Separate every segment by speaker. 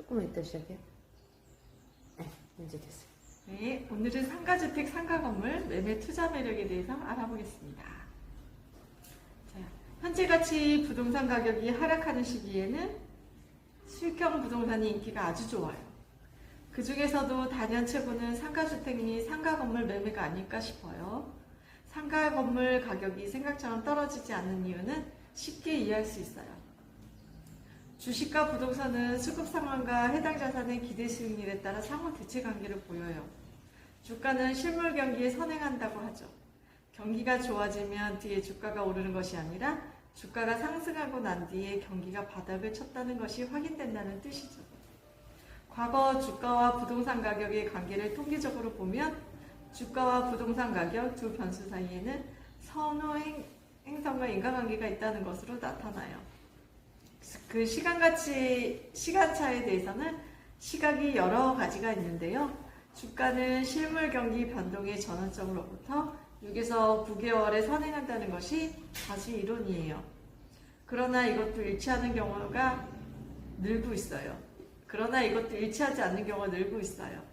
Speaker 1: 조금만 이따 시작해요. 네, 이제 됐어요.
Speaker 2: 네, 오늘은 상가주택, 상가건물 매매 투자 매력에 대해서 알아보겠습니다. 자, 현재같이 부동산 가격이 하락하는 시기에는 수익형 부동산이 인기가 아주 좋아요. 그 중에서도 단연최고는 상가주택 및 상가건물 매매가 아닐까 싶어요. 상가건물 가격이 생각처럼 떨어지지 않는 이유는 쉽게 이해할 수 있어요. 주식과 부동산은 수급 상황과 해당 자산의 기대 수익률에 따라 상호 대체 관계를 보여요. 주가는 실물 경기에 선행한다고 하죠. 경기가 좋아지면 뒤에 주가가 오르는 것이 아니라 주가가 상승하고 난 뒤에 경기가 바닥을 쳤다는 것이 확인된다는 뜻이죠. 과거 주가와 부동산 가격의 관계를 통계적으로 보면 주가와 부동산 가격 두 변수 사이에는 선호 행성과 인과관계가 있다는 것으로 나타나요. 그 시간차에 대해서는 시각이 여러 가지가 있는데요. 주가는 실물 경기 변동의 전환점으로부터 6에서 9개월에 선행한다는 것이 다수 이론이에요. 그러나 이것도 일치하는 경우가 늘고 있어요. 그러나 이것도 일치하지 않는 경우가 늘고 있어요.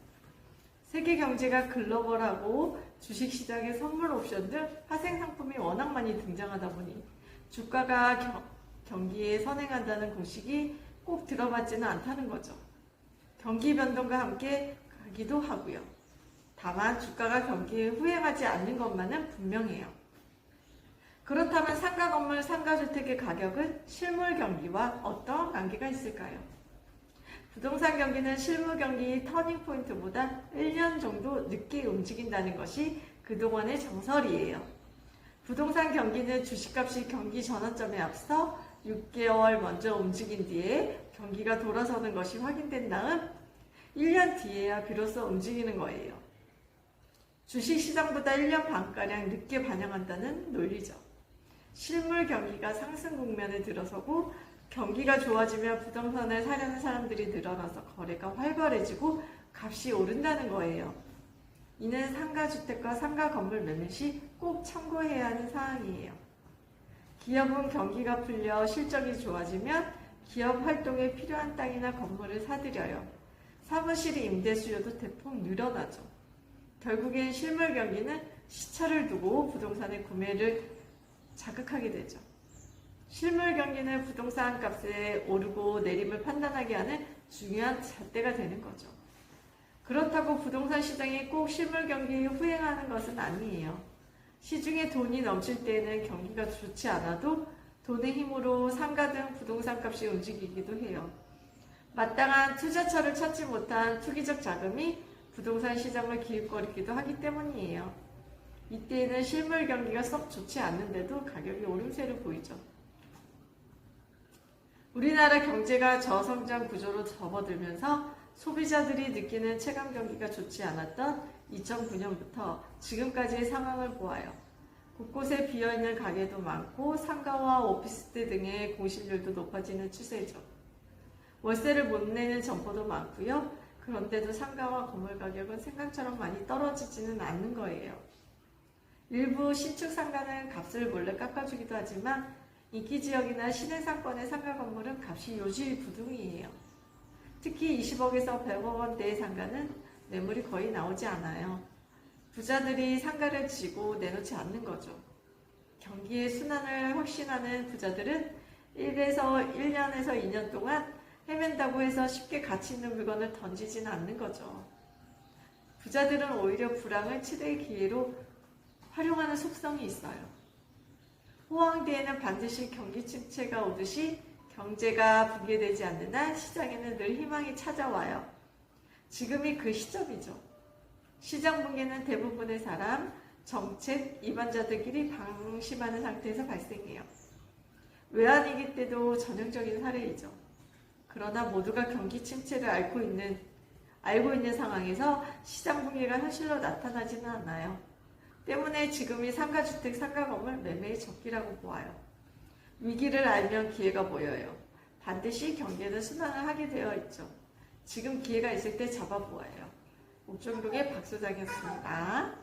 Speaker 2: 세계 경제가 글로벌하고 주식시장의 선물 옵션 등 파생 상품이 워낙 많이 등장하다 보니 주가가 경기에 선행한다는 공식이 꼭 들어맞지는 않다는 거죠. 경기 변동과 함께 가기도 하고요. 다만 주가가 경기에 후행하지 않는 것만은 분명해요. 그렇다면 상가건물, 상가주택의 가격은 실물 경기와 어떤 관계가 있을까요? 부동산 경기는 실물 경기 터닝포인트보다 1년 정도 늦게 움직인다는 것이 그동안의 정설이에요. 부동산 경기는 주식값이 경기 전환점에 앞서 6개월 먼저 움직인 뒤에 경기가 돌아서는 것이 확인된 다음 1년 뒤에야 비로소 움직이는 거예요. 주식시장보다 1년 반가량 늦게 반영한다는 논리죠. 실물 경기가 상승 국면에 들어서고 경기가 좋아지면 부동산을 사려는 사람들이 늘어나서 거래가 활발해지고 값이 오른다는 거예요. 이는 상가주택과 상가건물 매매 시 꼭 참고해야 하는 사항이에요. 기업은 경기가 풀려 실적이 좋아지면 기업 활동에 필요한 땅이나 건물을 사들여요. 사무실 임대 수요도 대폭 늘어나죠. 결국엔 실물 경기는 시차를 두고 부동산의 구매를 자극하게 되죠. 실물 경기는 부동산 값의 오르고 내림을 판단하게 하는 중요한 잣대가 되는 거죠. 그렇다고 부동산 시장이 꼭 실물 경기에 후행하는 것은 아니에요. 시중에 돈이 넘칠 때에는 경기가 좋지 않아도 돈의 힘으로 상가 등 부동산 값이 움직이기도 해요. 마땅한 투자처를 찾지 못한 투기적 자금이 부동산 시장을 기웃거리기도 하기 때문이에요. 이때에는 실물 경기가 썩 좋지 않는데도 가격이 오름세를 보이죠. 우리나라 경제가 저성장 구조로 접어들면서 소비자들이 느끼는 체감 경기가 좋지 않았던 2009년부터 지금까지의 상황을 보아요. 곳곳에 비어있는 가게도 많고 상가와 오피스텔 등의 공실률도 높아지는 추세죠. 월세를 못 내는 점포도 많고요. 그런데도 상가와 건물 가격은 생각처럼 많이 떨어지지는 않는 거예요. 일부 신축 상가는 값을 몰래 깎아주기도 하지만 인기 지역이나 시내 상권의 상가 건물은 값이 요지부동이에요. 특히 20억에서 100억 원대의 상가는 매물이 거의 나오지 않아요. 부자들이 상가를 지고 내놓지 않는 거죠. 경기의 순환을 확신하는 부자들은 1년에서 2년 동안 헤맨다고 해서 쉽게 가치 있는 물건을 던지지는 않는 거죠. 부자들은 오히려 불황을 치료의 기회로 활용하는 속성이 있어요. 호황기에는 반드시 경기 침체가 오듯이 경제가 붕괴되지 않는 한 시장에는 늘 희망이 찾아와요. 지금이 그 시점이죠. 시장 붕괴는 대부분의 사람, 정책, 입안자들끼리 방심하는 상태에서 발생해요. 외환위기 때도 전형적인 사례이죠. 그러나 모두가 경기 침체를 알고 있는 상황에서 시장 붕괴가 현실로 나타나지는 않아요. 때문에 지금이 상가주택, 상가건물 매매의 적기라고 보아요. 위기를 알면 기회가 보여요. 반드시 경제는 순환을 하게 되어 있죠. 지금 기회가 있을 때 잡아보아요. 옥정동의 박소장이었습니다.